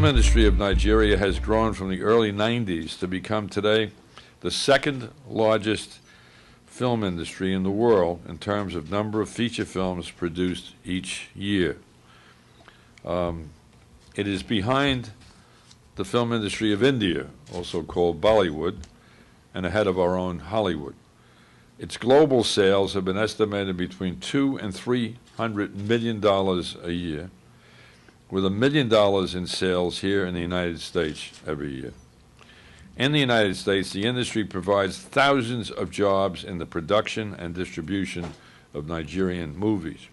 industry of Nigeria has grown from the early 90s to become today the second largest film industry in the world in terms of number of feature films produced each year. It is behind the film industry of India, also called Bollywood, and ahead of our own Hollywood. Its global sales have been estimated between $200 and $300 million a year, with $1 million in sales here in the United States every year. In the United States, the industry provides thousands of jobs in the production and distribution of Nigerian movies.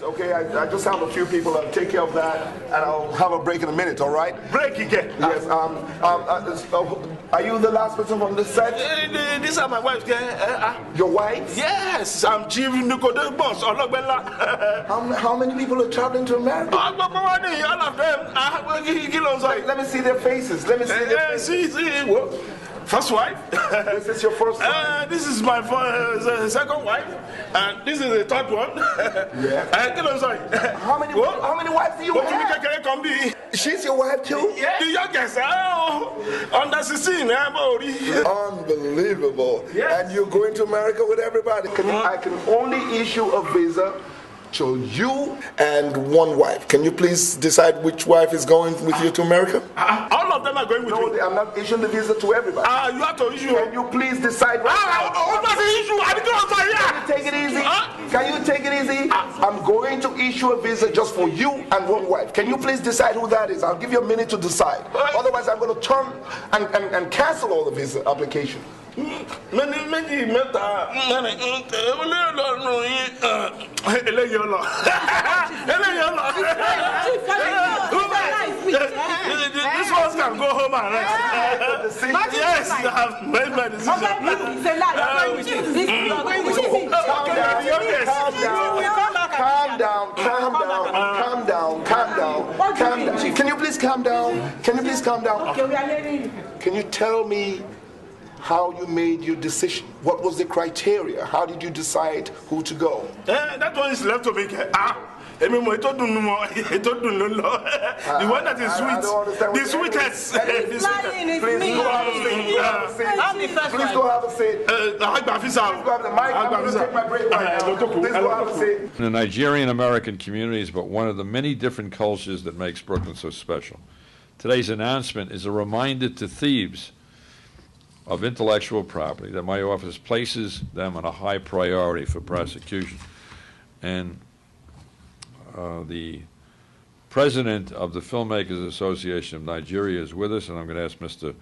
Okay, I just have a few people. I'll take care of that, and I'll have a break in a minute, all right? Break again? Yes, are you the last person from this set? These are my wives. Your wives? Yes, I'm Chief Nicodemus Boss. How many people are traveling to America? All of them. Let me see their faces. Let me see their faces. See. First wife. This is your first wife? This is my second wife. And this is the third one. Yeah. How many wives do you have? She's your wife too? Yeah. The youngest. Under 16. Unbelievable. Yes. And you're going to America with everybody. I can only issue a visa to you and one wife. Can you please decide which wife is going with you to America? All of them are going with me. No, I'm not issuing the visa to everybody. You have to issue. Can you please decide right now? Can you take it easy? Can you take it easy? I'm going to issue a visa just for you and one wife. Can you please decide who that is? I'll give you a minute to decide. Otherwise, I'm going to turn and cancel all the visa application. This one can go home and rest. Yes, I have made my decision. Calm down. Can you please calm down? Can you tell me how you made your decision? What was the criteria? How did you decide who to go? That one is left to me. The one that is sweet. The sweetest. Please go have a seat. The Nigerian-American community is but one of the many different cultures that makes Brooklyn so special. Today's announcement is a reminder to thieves of intellectual property that my office places them on a high priority for prosecution. And the president of the Filmmakers Association of Nigeria is with us, and I'm going to ask Mr.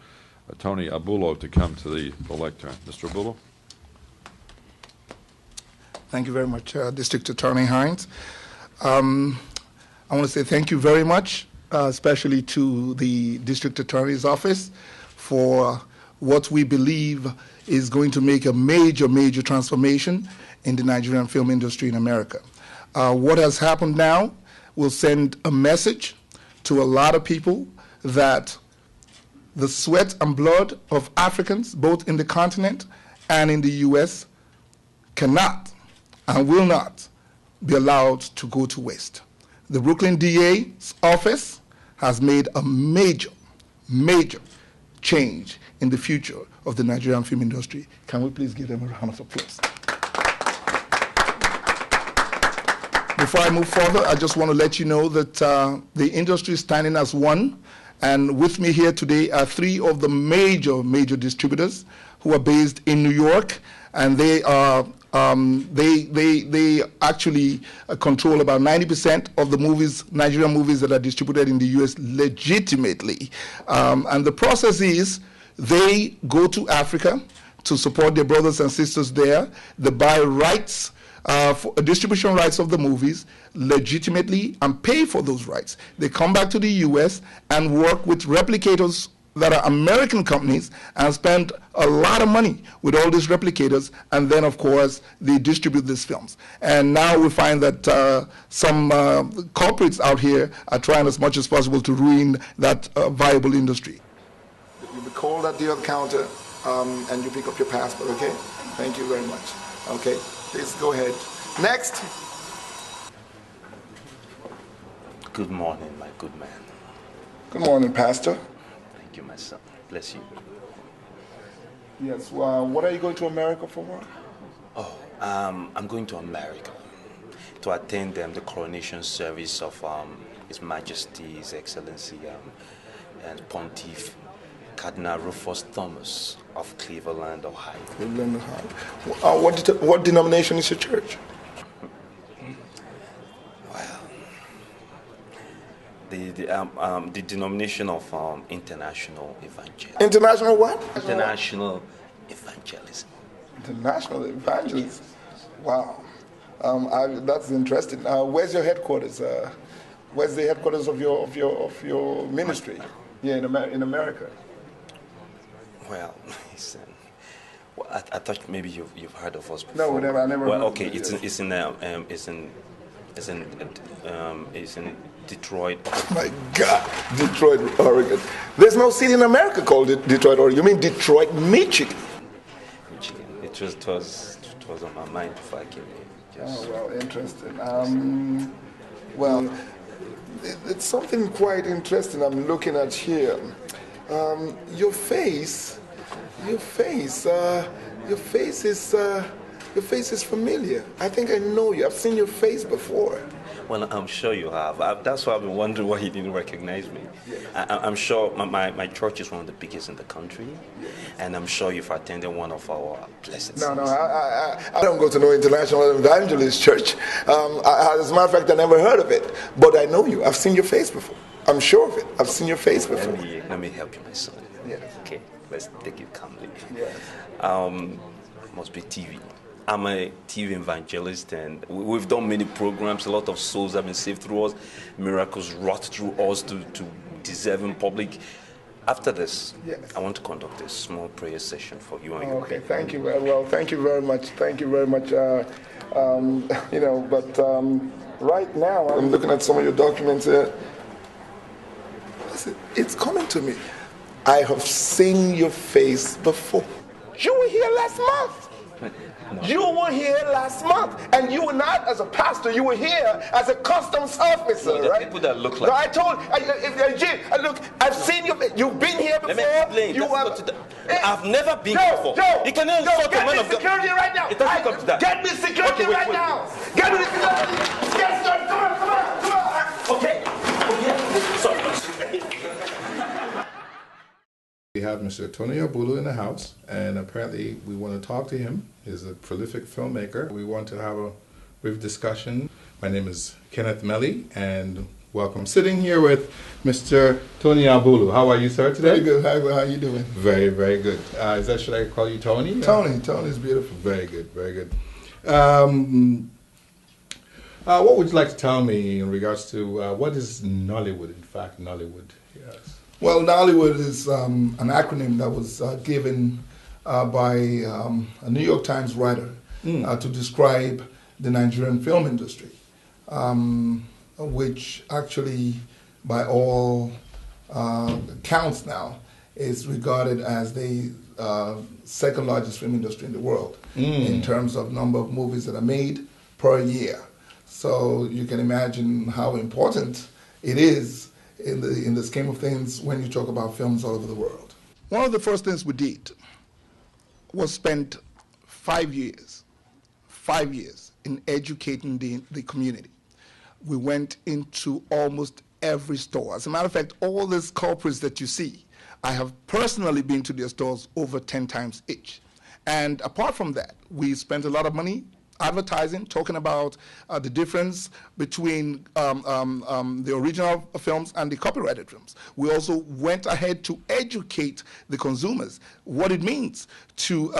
Tony Abulu to come to the lectern. Mr. Abulu? Thank you very much, District Attorney Hines. I want to say thank you very much, especially to the District Attorney's Office for what we believe is going to make a major transformation in the Nigerian film industry in America. What has happened now will send a message to a lot of people that the sweat and blood of Africans, both in the continent and in the U.S., cannot and will not be allowed to go to waste. The Brooklyn DA's office has made a major change in the future of the Nigerian film industry. Can we please give them a round of applause? Before I move further, I just want to let you know that the industry is standing as one, and with me here today are three of the major distributors who are based in New York, and they are they actually control about 90% of the movies, Nigerian movies that are distributed in the U.S. legitimately. And the process is they go to Africa to support their brothers and sisters there. They buy rights, for distribution rights of the movies legitimately and pay for those rights. They come back to the U.S. and work with replicators that are American companies and spend a lot of money with all these replicators, and then of course they distribute these films. And now we find that some corporates out here are trying as much as possible to ruin that viable industry. You'll be called at the other counter and you pick up your passport, okay? Thank you very much. Okay, please go ahead. Next. Good morning, my good man. Good morning, Pastor. Thank you, my son. Bless you. Yes, well, what are you going to America for? I'm going to America to attend the coronation service of His Majesty, His Excellency, and Pontiff Cardinal Rufus Thomas of Cleveland, Ohio. Cleveland, Ohio. What denomination is your church? Well, the denomination of International Evangelism. International what? International Evangelism. International Evangelism. Wow. That's interesting. Where's your headquarters? Where's the headquarters of your ministry? Yeah, in America. Well, listen. Well, I thought maybe you've heard of us before. No, never. I never. Well, heard okay, of it, it's in Detroit. My God, Detroit, Oregon. There's no city in America called Detroit, Oregon. You mean Detroit, Michigan? Michigan. It was on my mind before I came here. Oh, well, interesting. Well, it's something quite interesting I'm looking at here. Your face is familiar. I think I know you. I've seen your face before. Well, I'm sure you have. That's why I've been wondering why he didn't recognize me. Yes. I'm sure my church is one of the biggest in the country, yes. And I'm sure you've attended one of our blessed. No, I don't go to no International Evangelist Church. As a matter of fact, I never heard of it. But I know you. I've seen your face before. I'm sure of it. I've seen your face before. Let me help you, my son. Yes. Okay, let's take it calmly. Yes. Must be TV. I'm a TV evangelist, and we've done many programs. A lot of souls have been saved through us. Miracles wrought through us to deserving public. After this, yes. I want to conduct a small prayer session for you and your Okay, thank you. Well, thank you very much. Thank you very much. Right now, I'm looking at some of your documents here. Listen, it's coming to me. I have seen your face before. You were here last month. No. You were here last month, and you were not as a pastor. You were here as a customs officer, no, right? People that look like. No, I told you. Look, I've seen you. You've been here before. Let me explain. I've never been before. You cannot insult a man of God. Get me security right now. It doesn't come to that. Get me security right now. Get me security. Yes, sir. Come on. Okay. Sorry. We have Mr. Tony Abulu in the house, and apparently we want to talk to him. He's a prolific filmmaker. We want to have a brief discussion. My name is Kenneth Melly, and welcome. Sitting here with Mr. Tony Abulu. How are you, sir, today? Very good. How are you doing? Very, very good. Should I call you Tony? Tony. Tony's beautiful. Very good, very good. What would you like to tell me in regards to what is Nollywood, in fact, Nollywood? Yes. Well, Nollywood is an acronym that was given by a New York Times writer to describe the Nigerian film industry, which actually, by all counts now, is regarded as the second largest film industry in the world in terms of number of movies that are made per year. So you can imagine how important it is in the scheme of things when you talk about films all over the world. One of the first things we did was spend 5 years in educating the community. We went into almost every store. As a matter of fact, all these culprits that you see, I have personally been to their stores over 10 times each. And apart from that, we spent a lot of money advertising, talking about the difference between the original films and the copyrighted films. We also went ahead to educate the consumers what it means to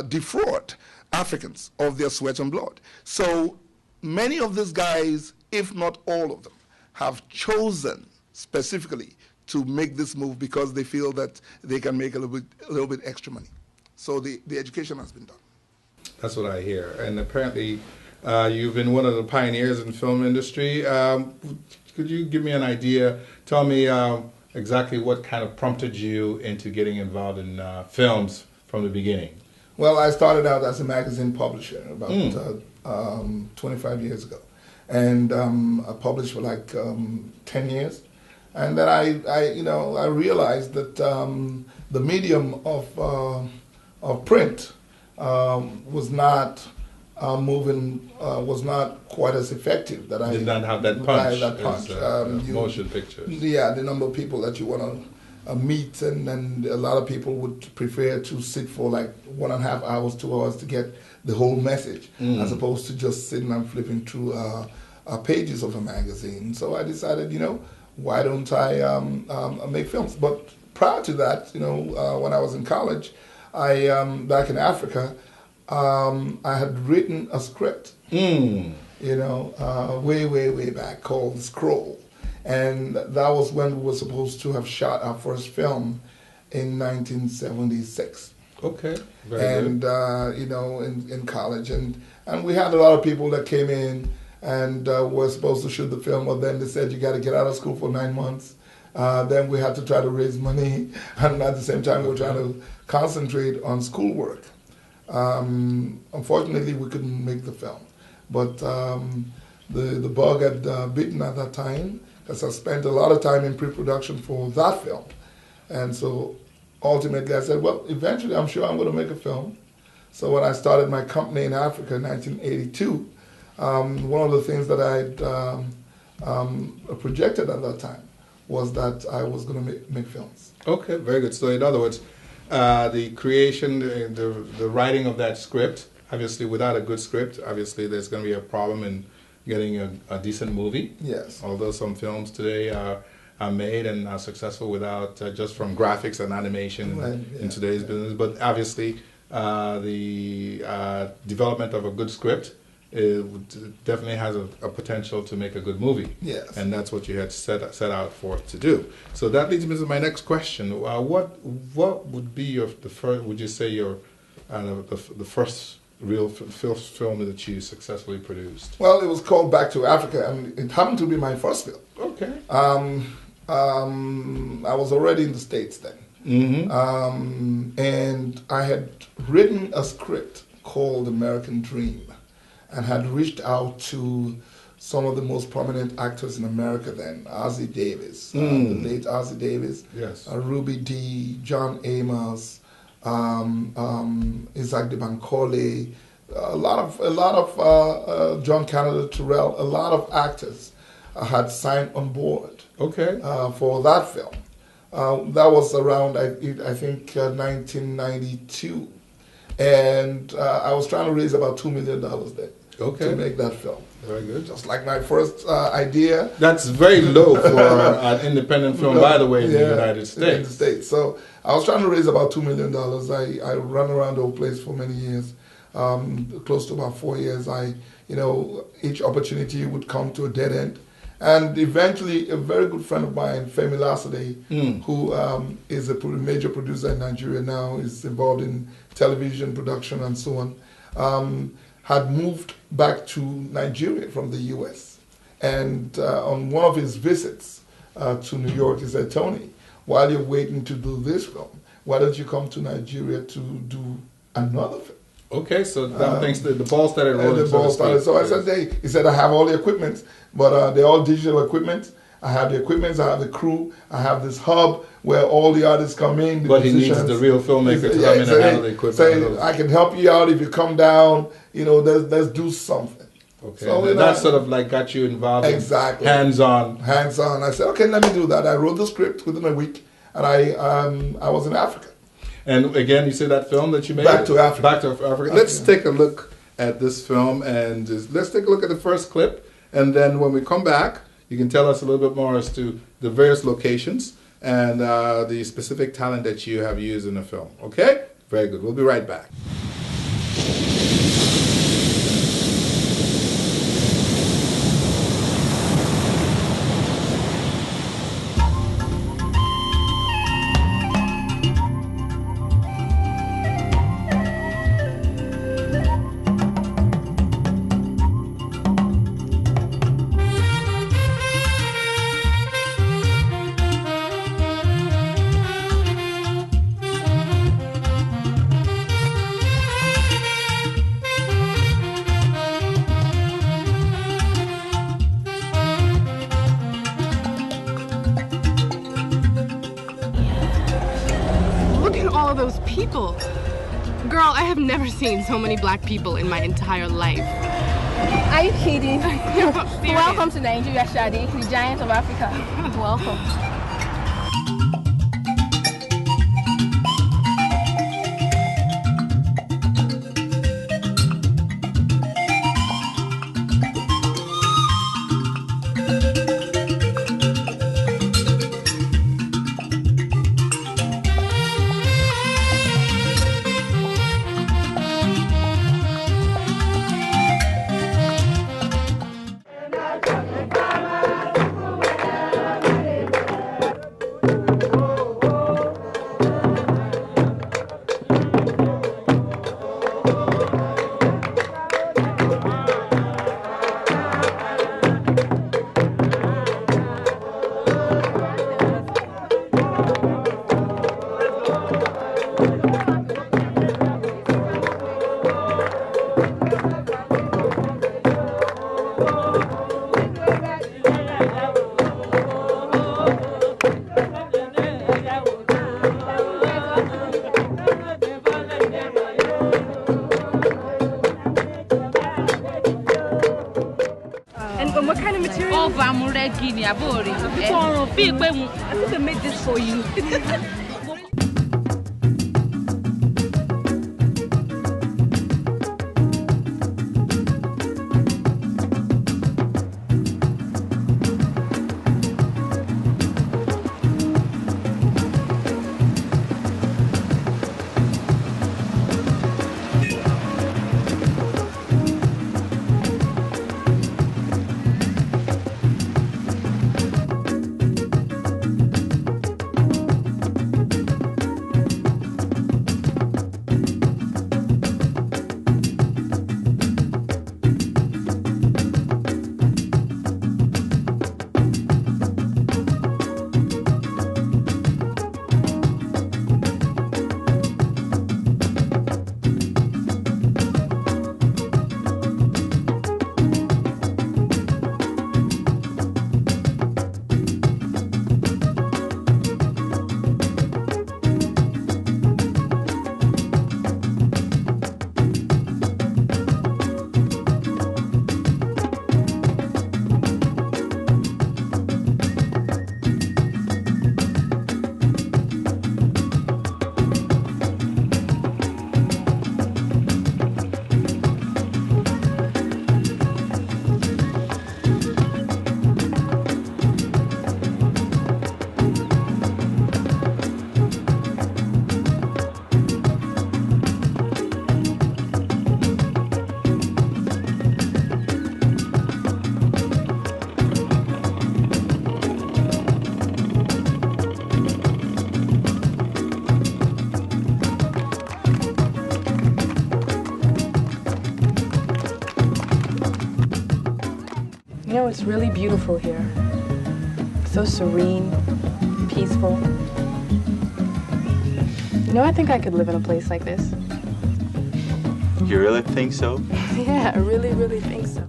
defraud Africans of their sweat and blood. So many of these guys, if not all of them, have chosen specifically to make this move because they feel that they can make a little bit extra money. So the education has been done. That's what I hear. And apparently you've been one of the pioneers in the film industry. Could you give me an idea, tell me exactly what kind of prompted you into getting involved in films from the beginning? Well, I started out as a magazine publisher about 25 years ago. And I published for like 10 years. And then I realized that the medium of print was not was not quite as effective. That I did not have that punch. That punch. Motion pictures. Yeah, the number of people that you want to meet, and a lot of people would prefer to sit for like 1.5 hours, 2 hours to get the whole message, as opposed to just sitting and flipping through pages of a magazine. So I decided, why don't I make films? But prior to that, when I was in college, back in Africa, I had written a script, way back, called The Scroll. And that was when we were supposed to have shot our first film in 1976. Okay, very good. In college. And we had a lot of people that came in and were supposed to shoot the film, but then they said, you got to get out of school for 9 months. Then we had to try to raise money, and at the same time we were trying to concentrate on schoolwork. Unfortunately, we couldn't make the film, but the bug had bitten at that time, because I spent a lot of time in pre-production for that film. And so ultimately I said, well, eventually I'm sure I'm going to make a film. So when I started my company in Africa in 1982, one of the things that I projected at that time was that I was going to make films. Okay, very good. So in other words, the creation, the writing of that script, obviously without a good script, obviously there's going to be a problem in getting a decent movie. Yes. Although some films today are made and are successful without just from graphics and animation in today's business. But obviously the development of a good script definitely has a potential to make a good movie. Yes. And that's what you had set out for to do. So that leads me to my next question. What would be the first real film that you successfully produced? Well, it was called Back to Africa, and it happened to be my first film. Okay. I was already in the States then. Mm-hmm. And I had written a script called American Dream, and had reached out to some of the most prominent actors in America then, Ozzie Davis, the late Ozzie Davis, yes, Ruby Dee, John Amos, Isaac de Bancole, a lot of John Canada Terrell, a lot of actors had signed on board. Okay. For that film. That was around, I think, 1992. And I was trying to raise about $2 million then to make that film. Very good. Just like my first idea. That's very low for an independent film, by the way, in the United States. In the States. So I was trying to raise about $2 million. I ran around the whole place for many years, close to about 4 years. Each opportunity would come to a dead end. And eventually, a very good friend of mine, Femi Lasade, who is a major producer in Nigeria now, is involved in television production and so on, had moved back to Nigeria from the U.S. And on one of his visits to New York, he said, Tony, while you're waiting to do this film, why don't you come to Nigeria to do another film? Okay, so that thanks to the ball started rolling. The ball started. So I said, hey, he said, I have all the equipment, but they're all digital equipment. I have the equipment, I have the crew, I have this hub where all the artists come in. But he needs the real filmmaker to come in and handle the equipment. Say, I can help you out if you come down, let's do something. Okay, so that sort of like got you involved. Exactly. Hands-on. Hands-on. I said, okay, let me do that. I wrote the script within a week, and I was in Africa. And again, you say that film that you made? Back to Africa. Back to Africa. Let's take a look at this film, and let's take a look at the first clip. And then when we come back, you can tell us a little bit more as to the various locations and the specific talent that you have used in the film. Okay? Very good. We'll be right back. all those people. Girl, I have never seen so many black people in my entire life. Are you kidding? Serious. Welcome to Nigeria, Shadi, the giant of Africa. Welcome. What kind of material? Oh, Vamuregini, Abori. I think I made this for you. You know, it's really beautiful here. So serene, peaceful. You know, I think I could live in a place like this. You really think so? Yeah, I really, really think so.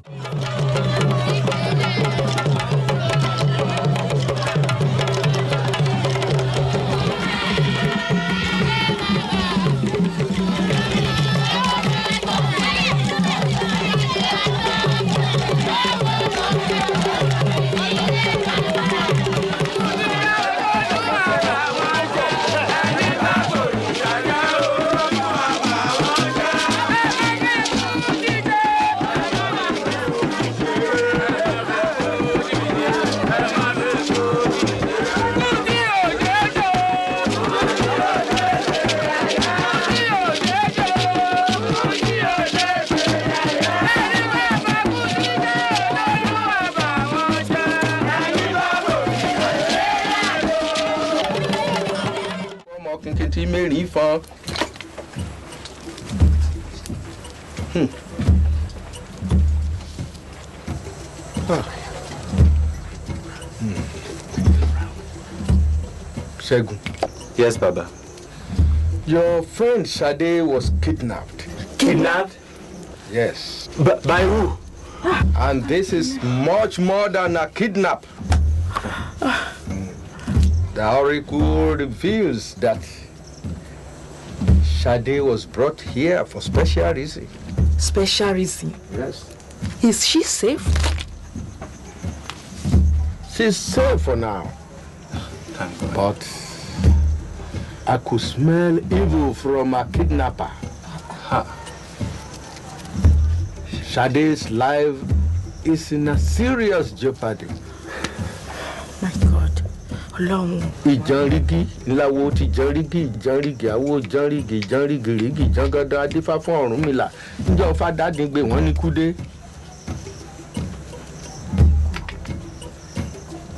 Segun. Yes, Baba. Your friend Sade was kidnapped. Kidnapped? Yes. By who? And this is much more than a kidnap. The oracle reveals that Sade was brought here for special reason. Special reason? Yes. Is she safe? She's safe for now. But I could smell evil from a kidnapper. Sade's life is in a serious jeopardy. My God. Long. Ìjànrigi ńláwo ti jànrigi ìjànrigi àwo jànrigi ìjànrigi rigi ìjàngàdà adífá fún Ọ̀rúnmìlà níjọ́ fàdádìgbé wọ́n ní kúdé.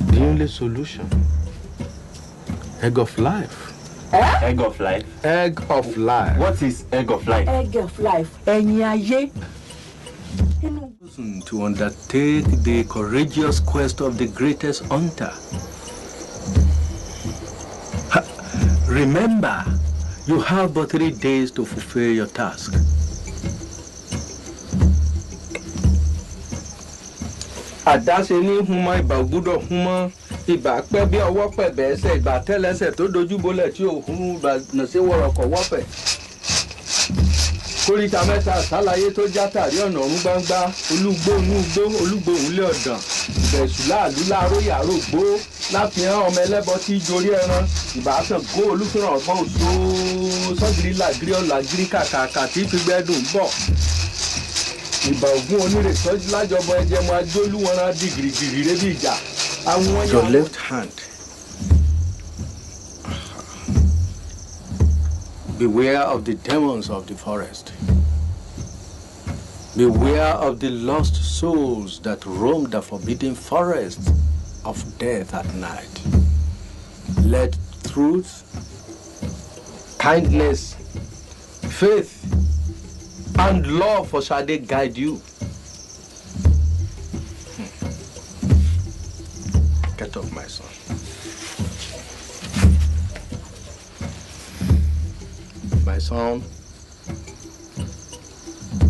The only solution, egg of life. Egg of life? Egg of life. What is egg of life? Egg of life. Ẹyin ayé. To undertake the courageous quest of the greatest hunter. Remember, you have but 3 days to fulfill your task. Àdáṣe ní humọ ìbà ògbúdọ̀ humọ ìbà pẹ́ bí ọwọ́ pẹ̀ bẹ́ẹ̀sẹ̀ ìbà tẹ́lẹsẹ̀ tó dojú bolẹ̀ tí òhun ìbà nàṣẹ́ wọ̀rọ̀kọ̀ wọ́pẹ̀. Kóríta mẹ́ta àsálàyé tó já tàrí ọ̀nà ọ̀run gbangba olúgbó inú igbó olúgbó òǹlé ọ̀dàn ìbẹ̀sù láàlú láàró yàrá ògbó láfihàn ọmọ ẹlẹ́bọ tí jorí ẹran ìbátan gó olúfìràn ọgbọ́n òṣó sọ́gìrì làgírí ọ̀làgírí kàkàkà tí fígbẹ́dùn bọ̀. Ìbà ògún onírètọ́jú lájọbọ ẹjẹ mọ ajólúwọ̀nra di gìrìgìrì rẹ bí ìjà. Your left hand. Beware of the demons of the forest. Beware of the lost souls that roam the forbidden forests of death at night. Let truth, kindness, faith, and love for Sade guide you. Get up, my son. My son,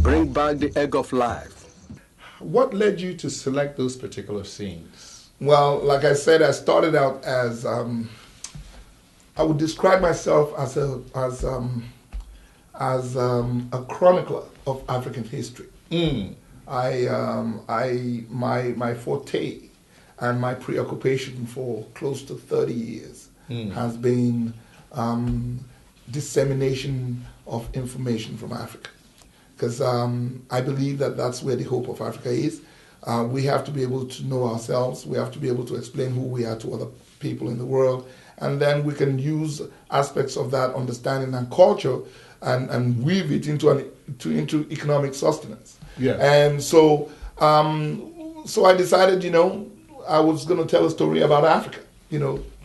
bring back the egg of life. What led you to select those particular scenes? Well, like I said, I started out as I would describe myself as a chronicler of African history. My forte and my preoccupation for close to 30 years has been dissemination of information from Africa, because I believe that that's where the hope of Africa is. We have to be able to know ourselves. We have to be able to explain who we are to other people in the world, and then we can use aspects of that understanding and culture and weave it into economic sustenance. Yeah. And so I decided, I was going to tell a story about Africa.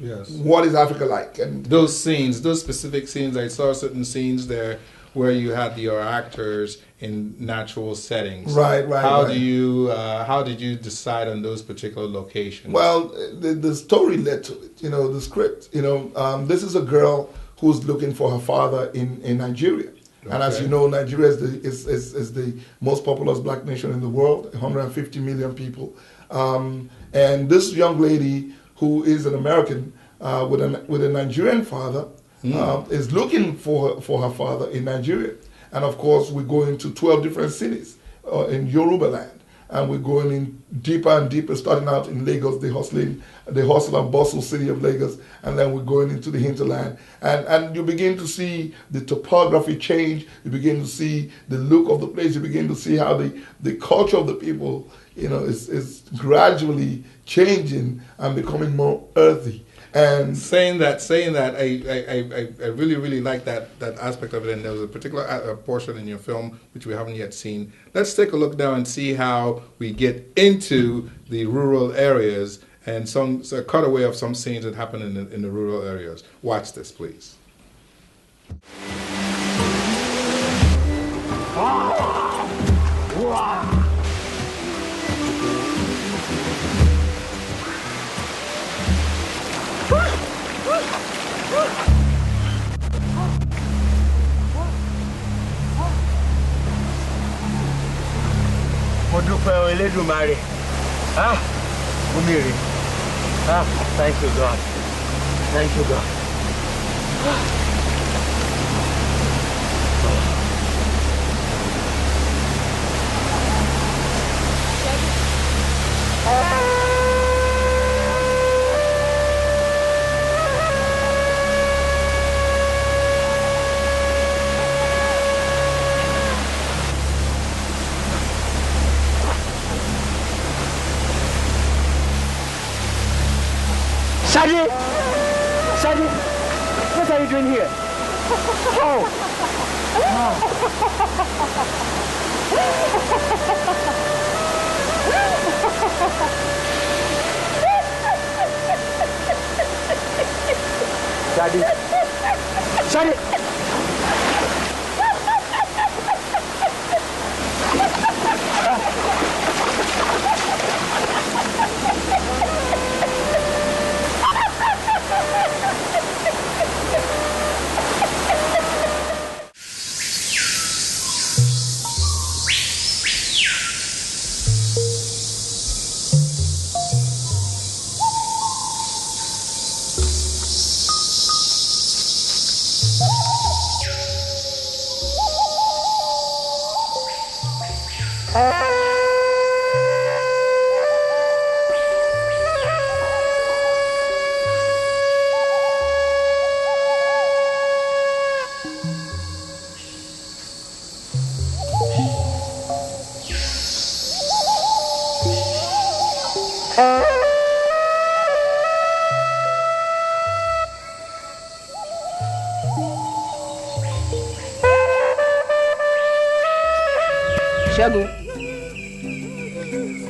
Yes. What is Africa like? And those scenes, those specific scenes, I saw certain scenes there where you had your actors in natural settings. Right. How did you decide on those particular locations? Well, the story led to it. The script. This is a girl who's looking for her father in Nigeria. Okay. And as you know, Nigeria is the most populous black nation in the world, 150 million people. And this young lady, who is an American with a Nigerian father, is looking for her father in Nigeria. And of course, we're going to 12 different cities in Yoruba land. And we're going in deeper and deeper, starting out in Lagos, the hustle and bustle city of Lagos, and then we're going into the hinterland. And you begin to see the topography change, you begin to see the look of the place, you begin to see how the culture of the people, is gradually changing and becoming more earthy. And saying that, I really, really like that aspect of it. And there was a particular portion in your film which we haven't yet seen. Let's take a look now and see how we get into the rural areas and a cutaway of some scenes that happen in the rural areas. Watch this, please. Mo dúpẹ́ Elédùmarè. Omire. Thank you, God. Thank you, God. Shadi! Shadi! What are you doing here? Oh! Shadi! Shadi! Shagu,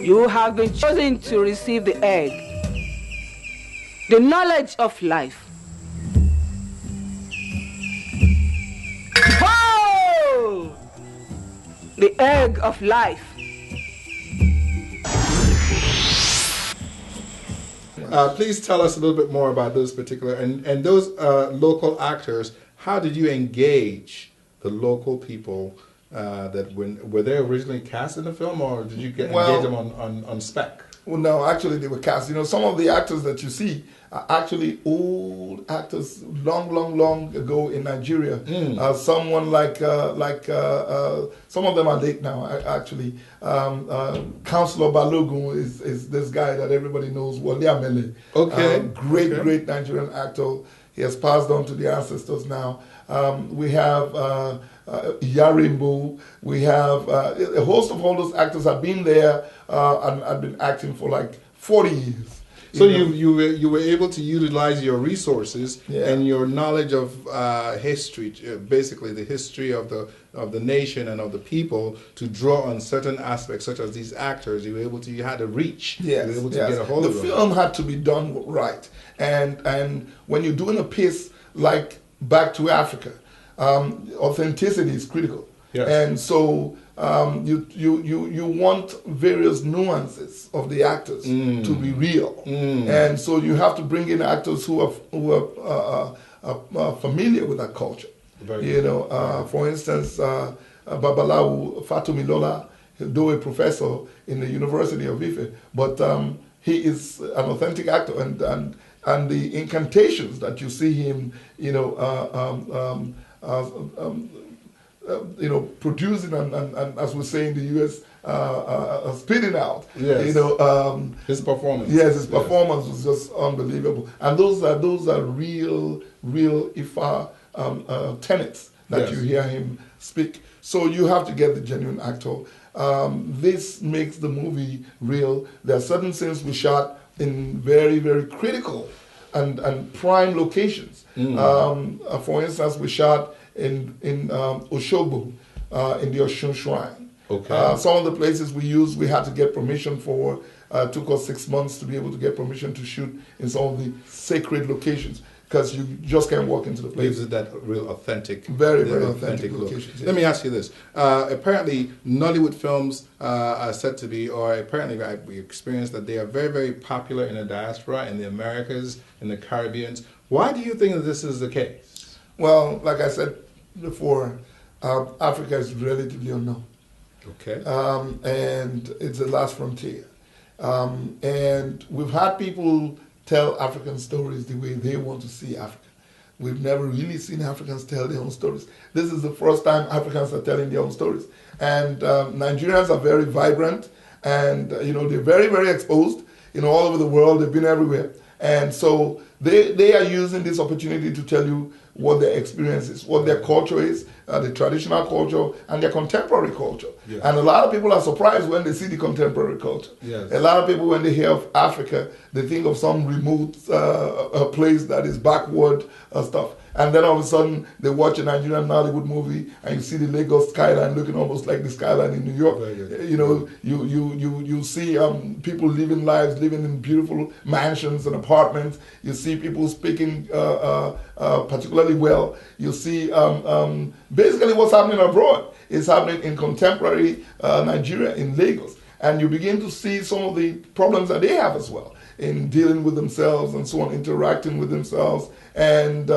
you have been chosen to receive the egg, the knowledge of life. Oh! The egg of life. Please tell us a little bit more about those particular, and those local actors. How did you engage the local people that were they originally cast in the film, or did you engage them on spec? Well, no, actually they were cast. You know, some of the actors that you see are actually old actors, long ago in Nigeria. Someone like some of them are late now. Actually, Councillor Balogun is this guy that everybody knows, Wale Amele. Okay, great Nigerian actor. He has passed on to the ancestors now. We have Yarimbo. We have a host of all those actors have been there and have been acting for like 40 years. So you were able to utilize your resources and your knowledge of history, basically the history of the nation and of the people, to draw on certain aspects, such as these actors. You had a reach. Yes, you were able to get a hold of them. The film had to be done right, and when you're doing a piece like Back to Africa, authenticity is critical. Yes. And so you want various nuances of the actors to be real, and so you have to bring in actors who are familiar with that culture. For instance, Babalawo Fatumilola, though a professor in the University of Ife, but he is an authentic actor, and the incantations that you see him, producing and as we say in the US, spitting out. Yes. His performance. Yes, his performance was just unbelievable. And those are real Ifa tenets that you hear him speak. So you have to get the genuine actor. This makes the movie real. There are certain scenes we shot in very, very critical and prime locations. For instance, we shot in Oshogbo, in the Oshun Shrine. Okay. Some of the places we had to get permission for. Took us 6 months to be able to get permission to shoot in some of the sacred locations, because you just can't walk into the place. Gives it that real authentic, very authentic locations. Let me ask you this. Apparently, Nollywood films are said to be, or apparently we experienced that they are very, very popular in the diaspora, in the Americas, in the Caribbean. Why do you think that this is the case? Well, like I said before, Africa is relatively unknown. Okay. And it's the last frontier. And we've had people tell African stories the way they want to see Africa. We've never really seen Africans tell their own stories. This is the first time Africans are telling their own stories. And Nigerians are very vibrant, and they're very, very exposed. All over the world, they've been everywhere. And so they are using this opportunity to tell you what their experience is, what their culture is, the traditional culture and their contemporary culture. Yes. And a lot of people are surprised when they see the contemporary culture. Yes. A lot of people, when they hear of Africa, they think of some remote place that is backward stuff. And then all of a sudden, they watch a Nigerian Nollywood movie, and you see the Lagos skyline looking almost like the skyline in New York. You know, you see people living lives, living in beautiful mansions and apartments. You see people speaking particularly well. You see basically what's happening abroad is happening in contemporary Nigeria, in Lagos. And you begin to see some of the problems that they have as well in dealing with themselves and so on, interacting with themselves. And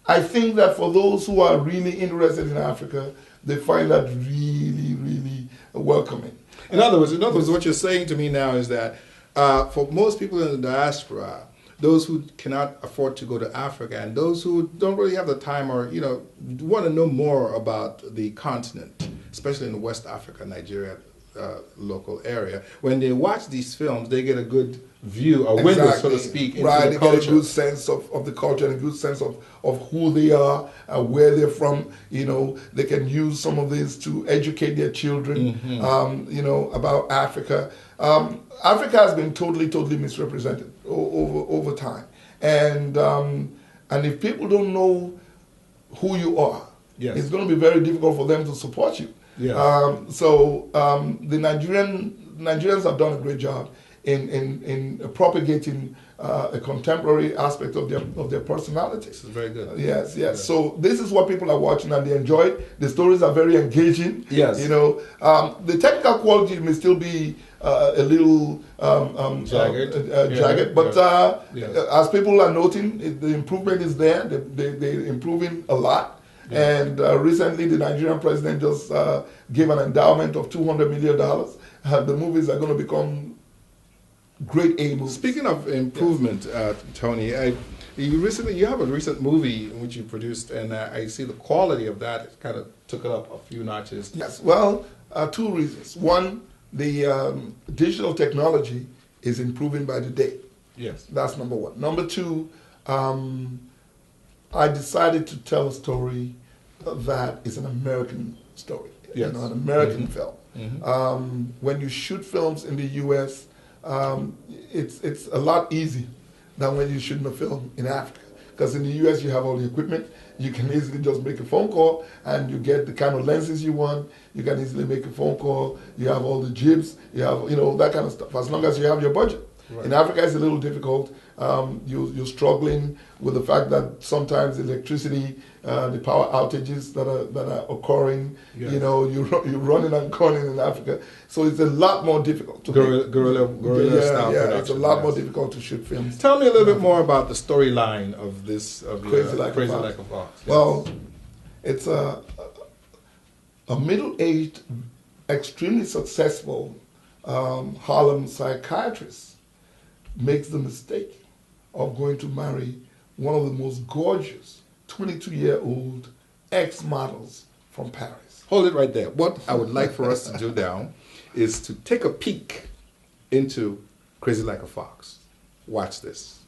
I think that for those who are really interested in Africa, they find that really, really welcoming. In other words, what you're saying to me now is that for most people in the diaspora, those who cannot afford to go to Africa and those who don't really have the time or, you know, want to know more about the continent, especially in the West Africa, Nigeria, local area, when they watch these films, they get a good view, a window, so to speak, into the culture. They get a good sense of the culture and a good sense of who they are, where they're from. You know, they can use some of this to educate their children, you know, about Africa. Africa has been totally misrepresented over time. And if people don't know who you are, it's going to be very difficult for them to support you. Yes. The Nigerians have done a great job in propagating a contemporary aspect of their personalities. This is very good. Yes. So this is what people are watching and they enjoy it. The stories are very engaging. Yes. You know, the technical quality may still be a little jagged, but as people are noting, the improvement is there. They're improving a lot. And recently, the Nigerian president just gave an endowment of $200 million. The movies are going to become great A movies. Speaking of improvement, Tony, you have a recent movie in which you produced, and I see the quality of that kind of took it up a few notches. Yes, well, two reasons. One, the digital technology is improving by the day. Yes. That's number one. Number two, I decided to tell a story that is an American story, yes. You know, an American film. When you shoot films in the U.S., it's a lot easier than when you're shooting a film in Africa. Because in the U.S. you have all the equipment, you can easily just make a phone call and you get the kind of lenses you want, you can easily make a phone call, you have all the jibs, you have, you know, that kind of stuff, as long as you have your budget. Right. In Africa it's a little difficult. You're struggling with the fact that sometimes electricity, the power outages that are occurring, yes. You know, you're running and gunning in Africa. So it's a lot more difficult to guerrilla style production. It's a lot more difficult to shoot films. Tell me a little bit more about the storyline of this, of Crazy Like a Fox. Well, it's a middle-aged, extremely successful Harlem psychiatrist makes the mistake of going to marry one of the most gorgeous 22-year-old ex-models from Paris. Hold it right there. What I would like for us to do now is to take a peek into Crazy Like a Fox. Watch this.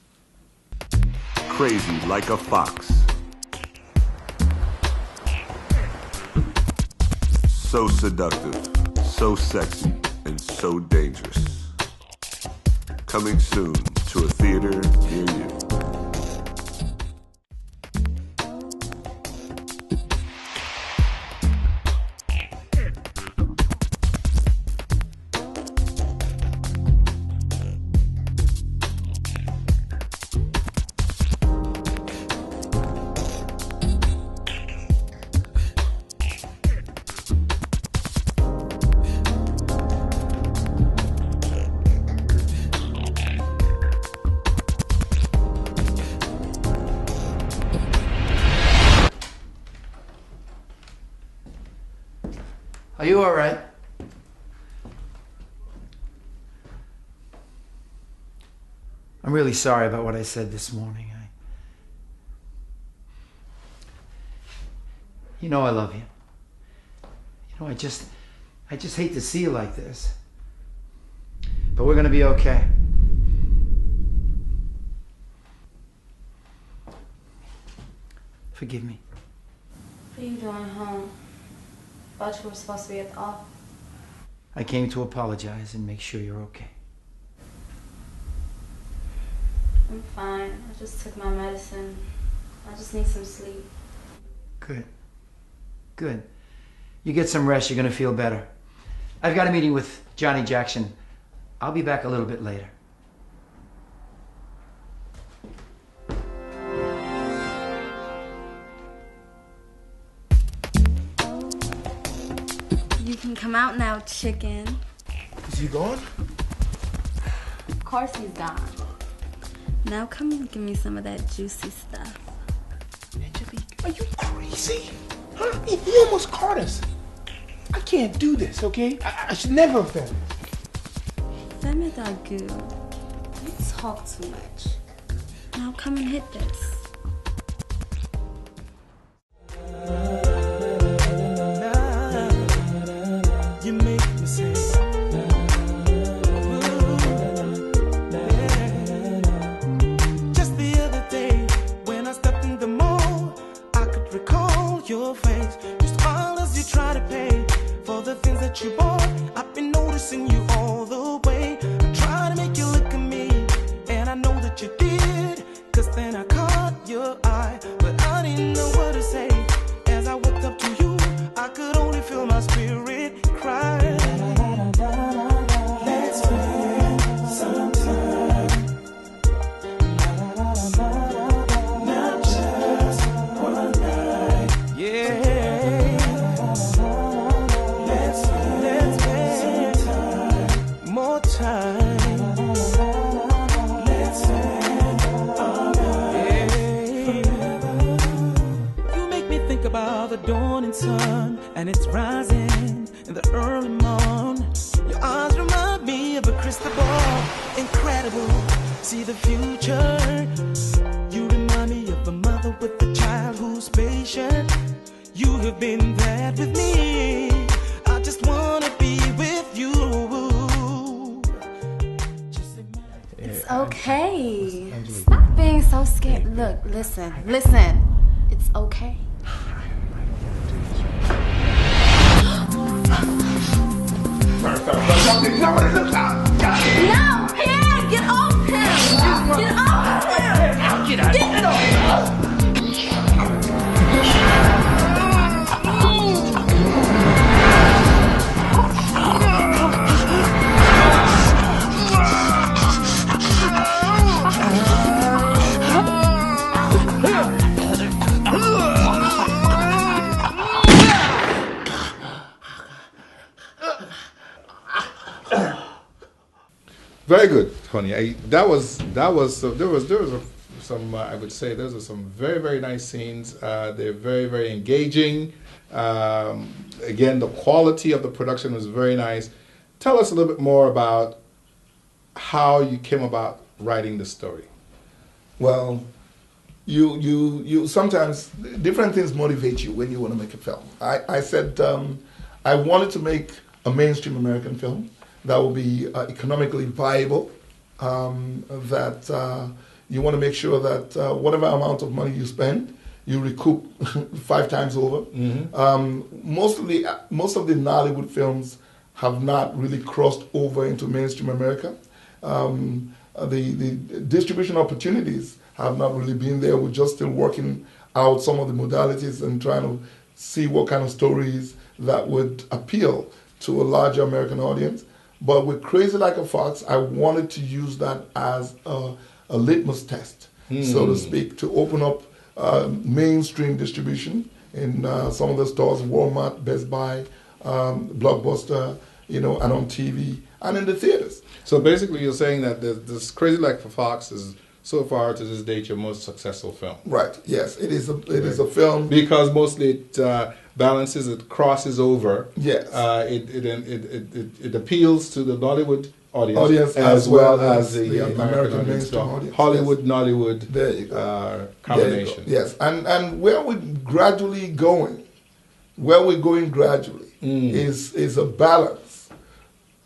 Crazy Like a Fox. So seductive, so sexy, and so dangerous. Coming soon to a theater near you. Are you all right? I'm really sorry about what I said this morning. You know I love you. You know, I just hate to see you like this. But we're gonna be okay. Forgive me. What are you doing home? Thought you were supposed to be at the office. I came to apologize and make sure you're okay. I'm fine. I just took my medicine. I just need some sleep. Good. Good. You get some rest, you're gonna feel better. I've got a meeting with Johnny Jackson. I'll be back a little bit later. You can come out now, chicken. Is he gone? Of course he's gone. Now come and give me some of that juicy stuff. Angelique, are you crazy? Huh? He almost caught us. I can't do this, okay? I should never have filmed. Femme Dagu, you talk too much. Now come and hit this. You make me say, just the other day when I stepped in the mall, I could recall your face. You smiled as you try to pay for the things that you bought. I've been noticing you all the way. I try to make you look at me, and I know that you did, 'cause then I caught your eye, but I didn't know what to say. As I walked up to you, I could only feel my spirit cry. Let's spend some time, not just one night. Yeah. Let's spend some time, more time. Let's spend all night. You make me think about the dawning sun, and it's rising in the early morn. Your eyes remind me of a crystal ball, incredible. See the future. You remind me of a mother with a child who's patient. You have been there with me. I just wanna be with you. It's okay. Stop being so scared. Look, listen. It's okay. No, Pierre, get off him! Get off him! Get off! Very good, Tony. There was some I would say those are some very, very nice scenes. They're very, very engaging. Again, the quality of the production was very nice. Tell us a little bit more about how you came about writing the story. Well, you sometimes different things motivate you when you want to make a film. I said I wanted to make a mainstream American film that will be economically viable, that you want to make sure that whatever amount of money you spend, you recoup 5 times over. Mm-hmm. Most of the Nollywood films have not really crossed over into mainstream America. The distribution opportunities have not really been there. We're just still working out some of the modalities and trying to see what kind of stories that would appeal to a larger American audience. But with Crazy Like a Fox, I wanted to use that as a litmus test, so to speak, to open up mainstream distribution in some of the stores, Walmart, Best Buy, Blockbuster, and on TV and in the theaters. So basically, you're saying that this Crazy Like a Fox is so far to this date your most successful film. Right. Yes, it is a film because mostly it balances, it crosses over. Yes. It appeals to the Nollywood audience as well as the American mainstream audience. Hollywood, yes. Nollywood. There you go. Combination. There you go. Yes, and where we're gradually going, is a balance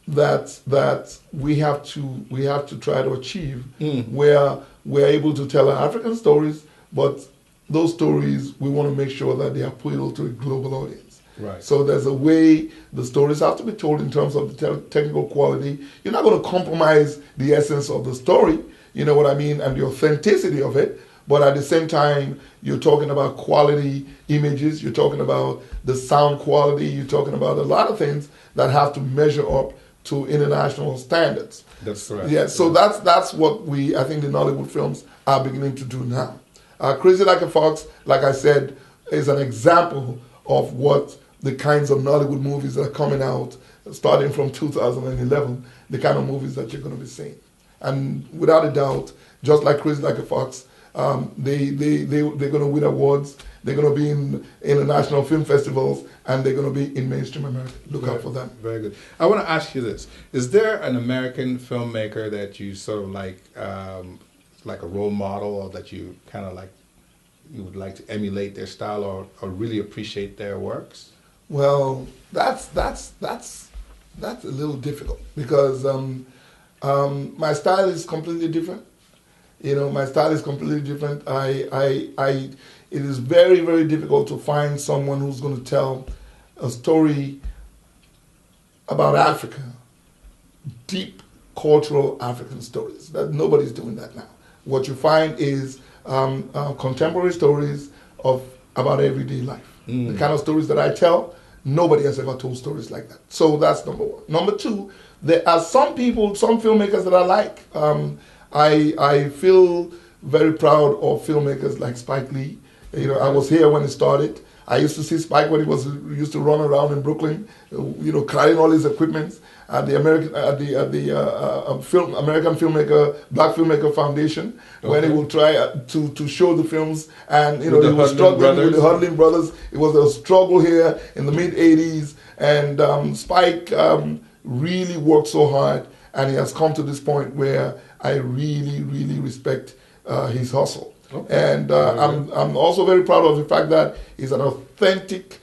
that we have to try to achieve, where we're able to tell African stories, but those stories, we want to make sure that they appeal to a global audience. Right. So there's a way the stories have to be told in terms of the technical quality. You're not going to compromise the essence of the story, you know what I mean, and the authenticity of it. But at the same time, you're talking about quality images, you're talking about the sound quality, you're talking about a lot of things that have to measure up to international standards. That's right. Yeah, so that's what I think the Nollywood films are beginning to do now. Crazy Like a Fox, like I said, is an example of what the kinds of Nollywood movies that are coming out starting from 2011, the kind of movies that you're going to be seeing. And without a doubt, just like Crazy Like a Fox, they're going to win awards, they're going to be in international film festivals, and they're going to be in mainstream America. Look out for them. Very good. I want to ask you this. Is there an American filmmaker that you sort of like a role model, or that you kind of like, you would like to emulate their style or really appreciate their works? Well, that's a little difficult because my style is completely different. You know, my style is completely different. It is very, very difficult to find someone who's going to tell a story about Africa, deep cultural African stories. That nobody's doing that now. What you find is contemporary stories about everyday life. The kind of stories that I tell, nobody has ever told stories like that. So that's number one. Number two, there are some people, some filmmakers that I like. I feel very proud of filmmakers like Spike Lee. You know, I was here when it started. I used to see Spike when he used to run around in Brooklyn, you know, carrying all his equipment at the American Filmmaker, Black Filmmaker Foundation, when he would try to show the films, and you know, he was struggling with the Hudlin Brothers. It was a struggle here in the mid '80s, and Spike really worked so hard, and he has come to this point where I really, really respect his hustle. Okay. And I'm also very proud of the fact that he's an authentic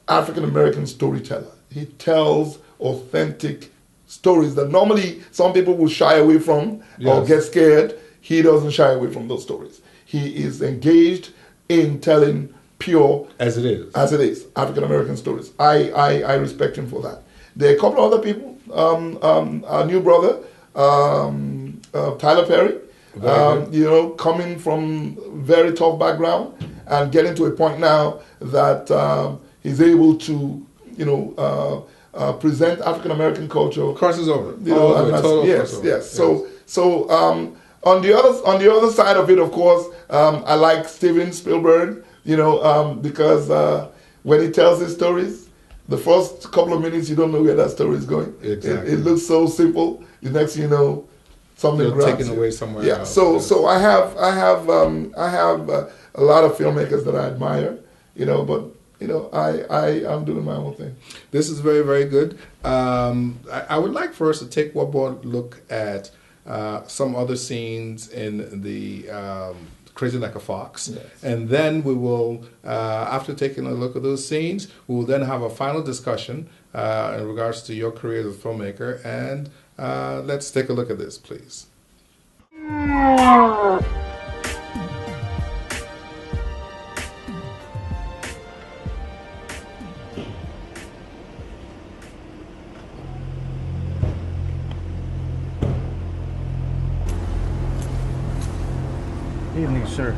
African-American storyteller. He tells authentic stories that normally some people will shy away from or get scared. He doesn't shy away from those stories. He is engaged in telling pure, as it is, African-American stories. I respect him for that. There are a couple of other people. Our new brother, Tyler Perry, you know, coming from very tough background and getting to a point now that he's able to, you know, present African American culture. Crosses over. You know, yes. So on the other side of it, of course, I like Steven Spielberg. You know, because when he tells his stories, the first couple of minutes you don't know where that story is going. Exactly. It looks so simple. The next thing you know, something grabs taken away somewhere else. So I have a lot of filmmakers that I admire, you know, but you know, I'm doing my own thing. This is very, very good. I would like for us to take one more look at some other scenes in the Crazy Like a Fox. Yes. And then we will, after taking a look at those scenes, we will then have a final discussion in regards to your career as a filmmaker. And let's take a look at this, please. Evening, sir.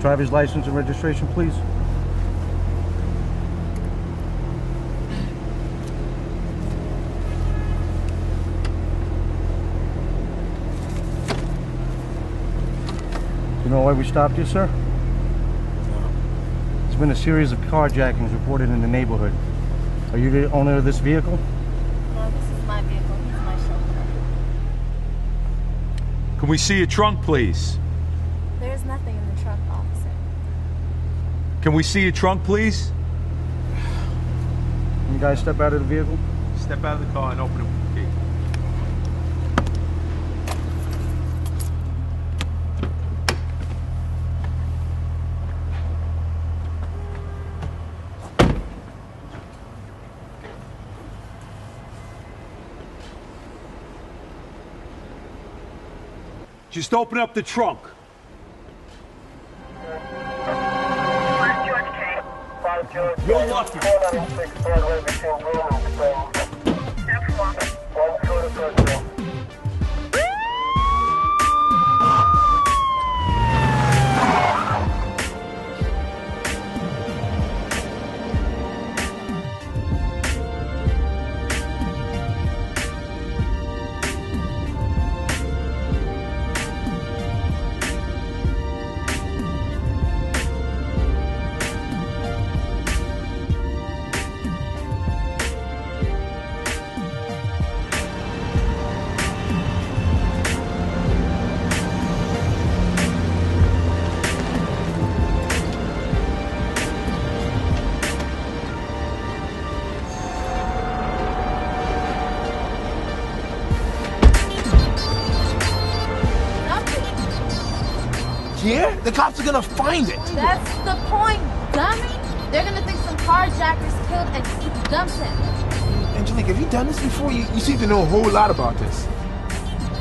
Driver's license and registration, please. You know why we stopped you, sir? There's been a series of carjackings reported in the neighborhood. Are you the owner of this vehicle? No, this is my vehicle. He's my chauffeur. Can we see your trunk, please? There's nothing in the trunk, officer. Can we see your trunk, please? Can you guys step out of the vehicle? Step out of the car and open the gate. Just open up the trunk. You're lucky. Here? The cops are gonna find it. That's the point, dummy. They're gonna think some carjackers killed and dumped him. Angelique, have you done this before? You seem to know a whole lot about this.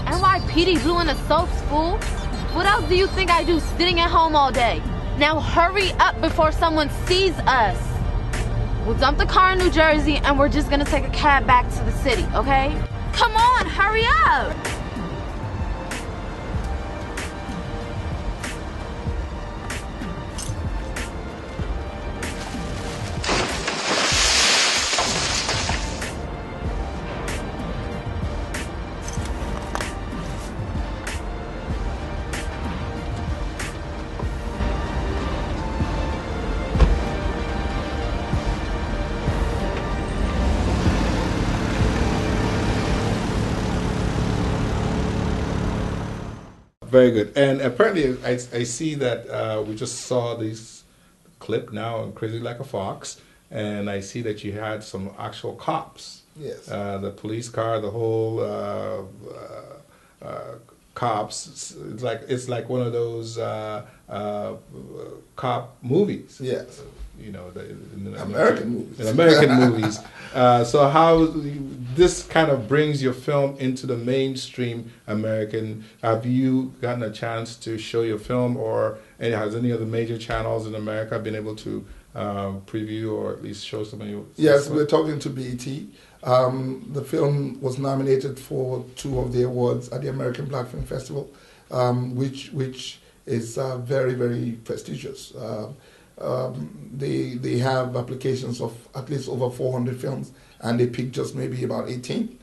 NYPD blew in the soaps, fool. What else do you think I do sitting at home all day? Now hurry up before someone sees us. We'll dump the car in New Jersey and we're just gonna take a cab back to the city, okay? Come on, hurry up! Very good. And apparently, I see that we just saw this clip now on Crazy Like a Fox, and I see that you had some actual cops. Yes. The police car, the whole cops. It's like one of those cop movies. Yes. You know, American movies. In American movies. So how this kind of brings your film into the mainstream American? Have you gotten a chance to show your film, or has any of the major channels in America been able to preview or at least show some of your? Yes, we're talking to BET. The film was nominated for 2 of the awards at the American Black Film Festival, which is very, very prestigious. They have applications of at least over 400 films, and they pick just maybe about 18,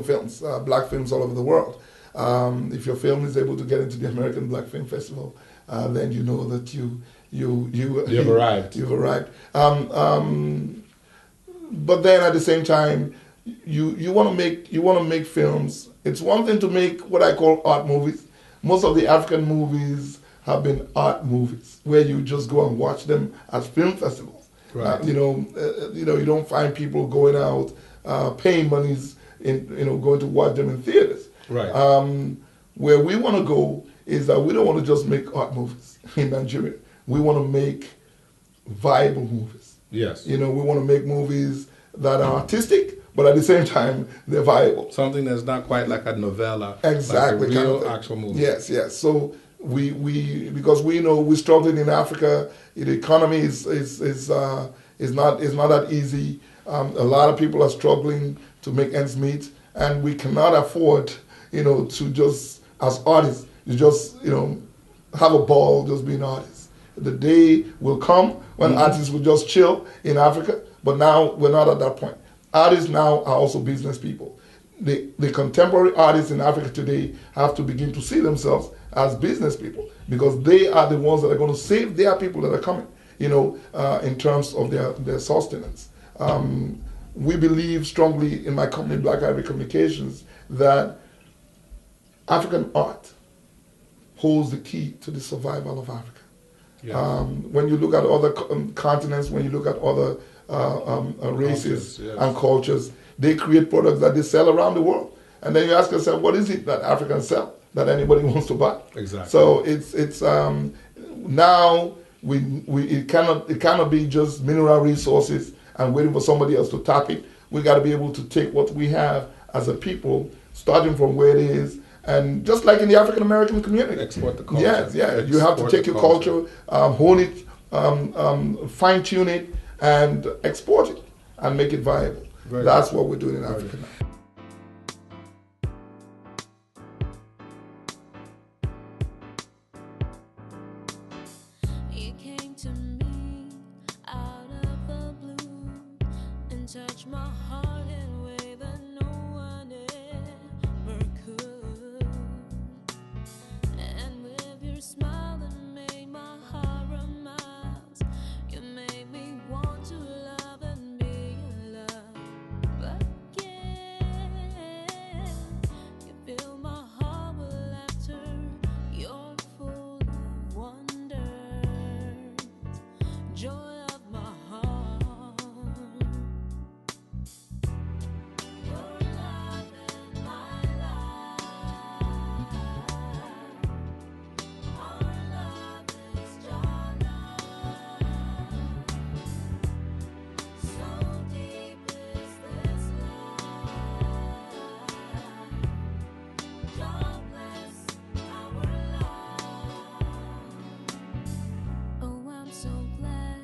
films, black films all over the world. If your film is able to get into the American Black Film Festival, then you know that you've arrived. You've arrived. But then at the same time, you want to make films. It's one thing to make what I call art movies. Most of the African movies have been art movies where you just go and watch them at film festivals. Right. You don't find people going out paying monies going to watch them in theaters. Right. Where we want to go is that we don't want to just make art movies in Nigeria. We want to make viable movies. Yes. We want to make movies that are artistic, but at the same time, they're viable. Something that's not quite like a novella. Exactly. Like a real actual movie. Yes, yes. So we because we know we're struggling in Africa. The economy is not that easy. A lot of people are struggling to make ends meet, and we cannot afford, to just as artists, have a ball just being artists. The day will come when artists will just chill in Africa, but now we're not at that point. Artists now are also business people. The contemporary artists in Africa today have to begin to see themselves as business people, because they are the ones that are going to save their people that are coming, in terms of their sustenance. We believe strongly in my company, Black Ivory Communications, that African art holds the key to the survival of Africa. Yes. When you look at other continents, when you look at other races cultures, yes. and cultures, they create products that they sell around the world. And then you ask yourself, what is it that Africans sell that anybody wants to buy? Exactly. So it's now it cannot be just mineral resources and waiting for somebody else to tap it. We got to be able to take what we have as a people, starting from where it is, and just like in the African American community, export the culture. Yes, yeah. You have to take your culture, hone it, fine tune it, and export it and make it viable. Very That's good. what we're doing in Africa now. You came to me out of the blue and touched my heart in a way that no one ever could. And with your smile that made my heart run miles, you made me want to love and be loved again. You fill my heart with laughter. You're full of wonder, joy of my heart. Your love in my life. Our love is your love. So deep is this love. God bless our love. Oh, I'm so glad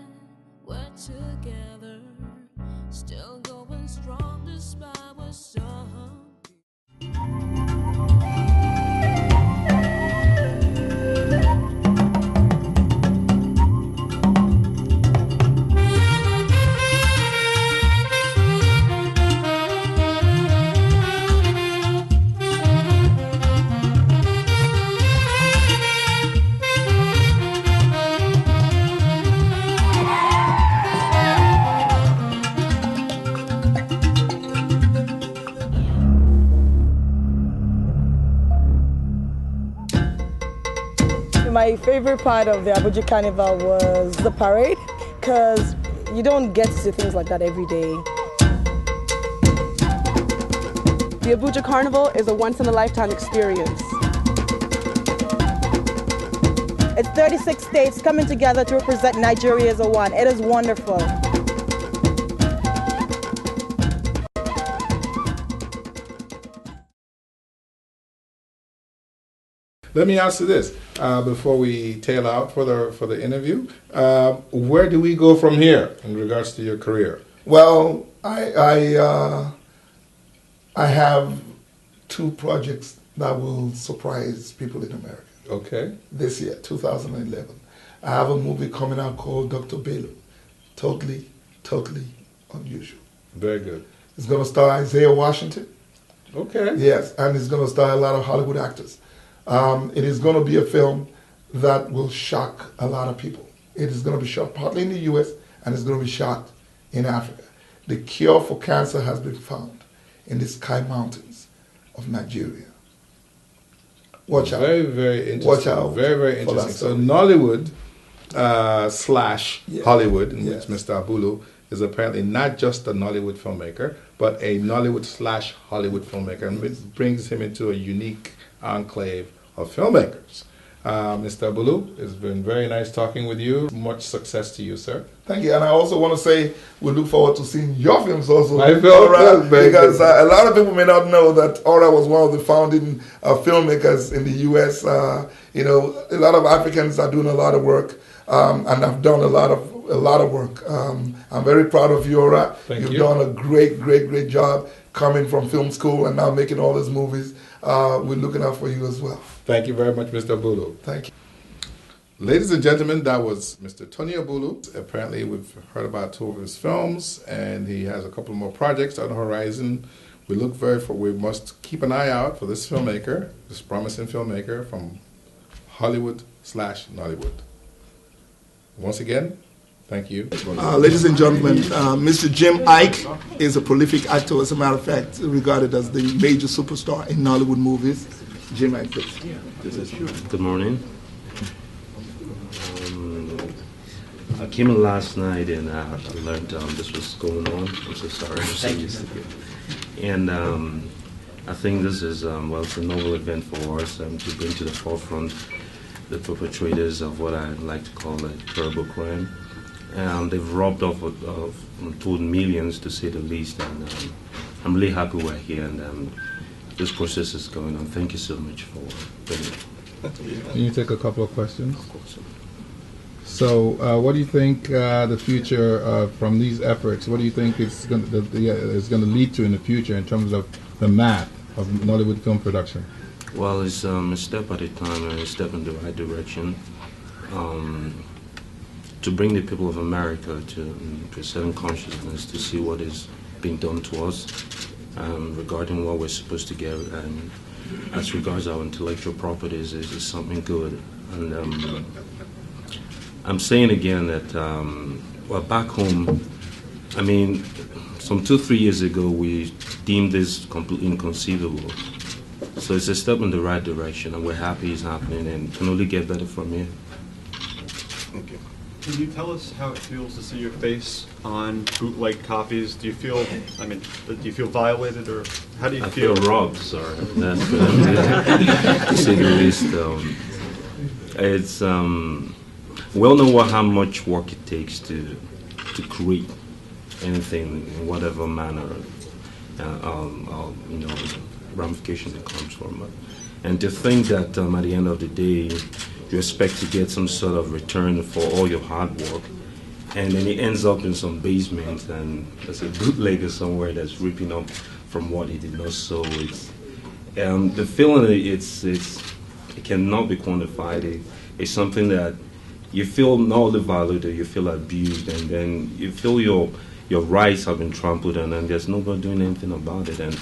we're together, still going strong despite what's some. My favorite part of the Abuja Carnival was the parade, because you don't get to see things like that every day. The Abuja Carnival is a once-in-a-lifetime experience. It's 36 states coming together to represent Nigeria as a one. It is wonderful. Let me ask you this before we tail out for the interview. Where do we go from here in regards to your career? Well, I have two projects that will surprise people in America. Okay. This year, 2011. I have a movie coming out called Dr. Abulu. Totally unusual. Very good. It's going to star Isaiah Washington. Okay. Yes, and it's going to star a lot of Hollywood actors. It is going to be a film that will shock a lot of people. It is going to be shot partly in the U.S. and it's going to be shot in Africa. The cure for cancer has been found in the Sky Mountains of Nigeria. Watch out. Very, very interesting. Watch out. Very, very for that interesting. So story. Nollywood slash Yes. Hollywood, in Yes. which Mr. Abulu is apparently not just a Nollywood filmmaker, but a Nollywood slash Hollywood filmmaker, and it brings him into a unique enclave of filmmakers. Mr. Abulu, it's been very nice talking with you. Much success to you, sir. Thank you. And I also want to say we look forward to seeing your films also. My film, Aura, very because good. a lot of people may not know that Aura was one of the founding filmmakers in the U.S. You know, a lot of Africans are doing a lot of work, and have done a lot of work. I'm very proud of you, Aura. Thank you. You've done a great job coming from film school and now making all these movies. We're looking out for you as well. Thank you very much, Mr. Abulu. Thank you. Ladies and gentlemen, that was Mr. Tony Abulu. Apparently, we've heard about two of his films, and he has a couple more projects on the horizon. We must keep an eye out for this filmmaker, this promising filmmaker from Hollywood slash Nollywood. Once again, thank you. Ladies and gentlemen, Mr. Jim Ike is a prolific actor, as a matter of fact, regarded as the major superstar in Nollywood movies. Jim Ike, please. Good morning. I came in last night and I learned this was going on. I'm so sorry. I'm so used to it. And I think this is, well, it's a novel event for us to bring to the forefront the perpetrators of what I like to call a terrible crime. They've robbed off of told millions, to say the least, and I'm really happy we're here, and this process is going on. Thank you so much for bringing it. Can you take a couple of questions? Of course. So, what do you think the future from these efforts? What do you think is going to lead to in the future in terms of the math of Nollywood film production? Well, it's a step at a time and a step in the right direction. To bring the people of America to a certain consciousness to see what is being done to us regarding what we're supposed to get, and as regards our intellectual properties is something good. And I'm saying again that, well, back home, I mean, some 2-3 years ago, we deemed this completely inconceivable. So it's a step in the right direction, and we're happy it's happening, and can only get better from here. Okay. Can you tell us how it feels to see your face on bootleg copies? Do you feel, I mean, do you feel violated, or how do you feel? I feel robbed, sorry. That's to say the least. It's, we all know how much work it takes to create anything in whatever manner, you know, ramifications it comes from. And to think that at the end of the day, you expect to get some sort of return for all your hard work, and then it ends up in some basement, and there's a bootlegger somewhere that's ripping up from what he did not sow. It's the feeling. It cannot be quantified. It's something that you feel not only valued, you feel abused, and then you feel your rights have been trampled, and then there's nobody doing anything about it. And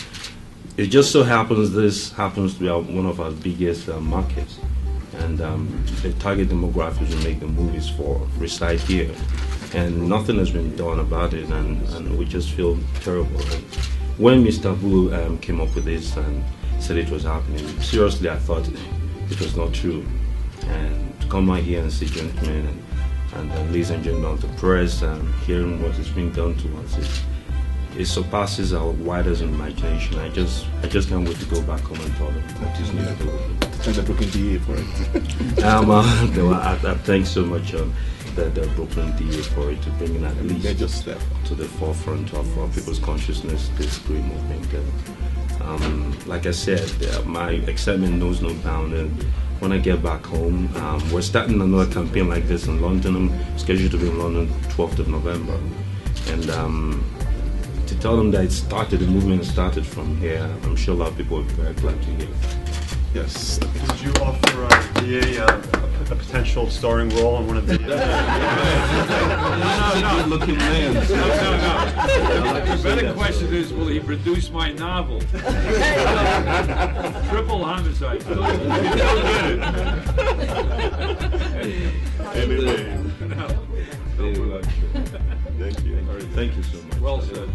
it just so happens this happens to be one of our biggest markets. And the target demographics we make the movies for reside here, and nothing has been done about it, and we just feel terrible. And when Mr. Abulu came up with this and said it was happening, seriously, I thought it was not true. And to come out here and see gentlemen and ladies and gentlemen of the press and hearing what is being done to us, it surpasses our widest imagination. I just can't wait to go back home and tell them what is new to do. Thank the Brooklyn DA for it. I thank so much the Brooklyn DA for it, to bring in at least to the forefront of people's consciousness this great movement. Like I said, my excitement knows no bound. And when I get back home, we're starting another campaign like this in London. I'm scheduled to be in London 12th of November. And to tell them that the movement started from here, I'm sure a lot of people will be very glad to hear. Yes. Would you offer DA a potential starring role on one of the... No. The better question is, will he produce my novel? Triple homicide. Still get it. Thank you. All right, thank you so much. Well said.